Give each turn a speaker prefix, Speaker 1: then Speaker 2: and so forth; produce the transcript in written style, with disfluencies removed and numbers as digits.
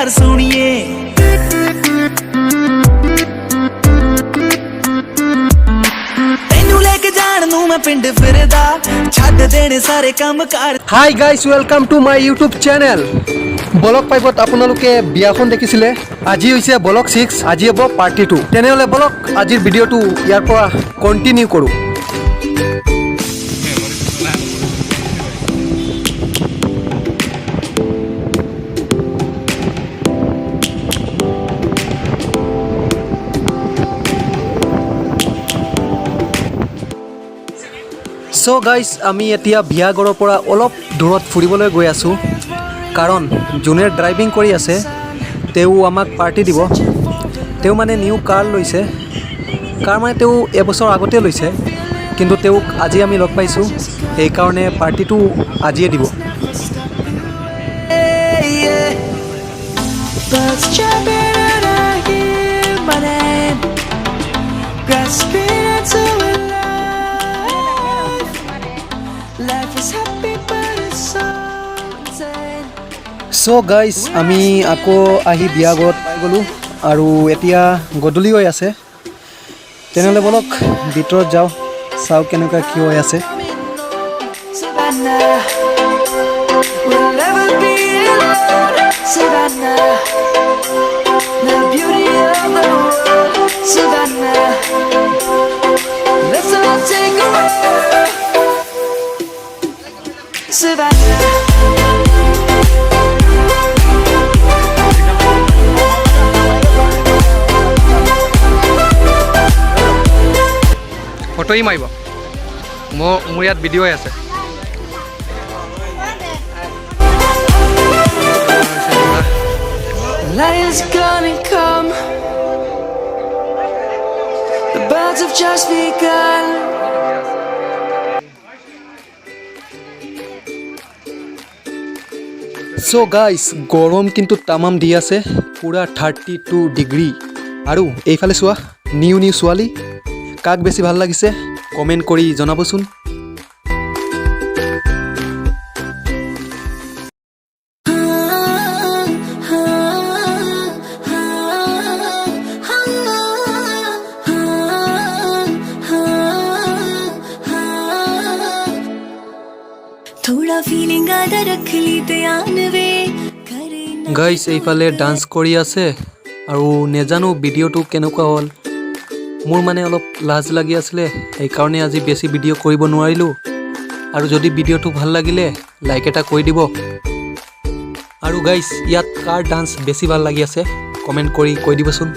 Speaker 1: यार सुनिए तेनू लेके जान नू मैं पिंड फिरदा छड्ड देने सारे काम कार
Speaker 2: hi guys welcome to my YouTube channel blog पाइपत आपनालोके बियाखन देखिছিলে আজি হৈছে ব্লগ 6 আজি হ'ব পাৰ্টি 2 তেনেহলে ব্লগ আজিৰ ভিডিওটো ইয়াৰ পৰা কন্টিনিউ কৰো সো গাইস আমি এতিয়া বিয়াগৰৰ পৰা অলপ দূৰত ফুৰিবলৈ গৈ আছো কাৰণ জুনে ড্ৰাইভিং কৰি আছে তেও আমাক পাৰ্টি দিব তেও মানে নিউ কাৰ লৈছে কাৰ মানে তেও এবছৰ আগতে লৈছে কিন্তু তেও আজি আমি লগ পাইছো এই কাৰণে পাৰ্টিটো আজিয়ে দিব সো গাইস আমি আকৌ আহি বিয়াগত পাই গলো আৰু এতিয়া গধূলি হৈ আছে তেনেহলে বলক ভিতৰত যাও চাও কেনেকা কি হৈ আছে ফটোই মাৰিব মোৰ ইয়াত ভিডিঅ' আছে
Speaker 3: Lion's gonna come. The birds have just begun.
Speaker 2: So guys গৰম কিন্তু তামাম দি আছে পুৰা 32 ডিগ্ৰী আৰু এইফালে চোৱা নিউ ছোৱালী কাক বেছি ভাল লাগিছে কমেন্ট কৰি জনাবচোন
Speaker 3: थोड़ा फीलिंग आधा रख ली ध्यान वे
Speaker 2: গাইস এইফালে ডান্স কৰি আছে আৰু নেজানো ভিডিঅ'টো কেনেকুৱা হ'ল মোৰ মানে অলপ লাজ লাগি আছিল এই কাৰণে আজি বেছি ভিডিঅ' কৰিব নোৱাৰিলো আৰু যদি ভিডিঅ'টো ভাল লাগিলে লাইক এটা কৰি দিব আৰু গাইস ইয়াত কাৰ ডান্স বেছি ভাল লাগি আছে কমেন্ট কৰি কৈ দিবচোন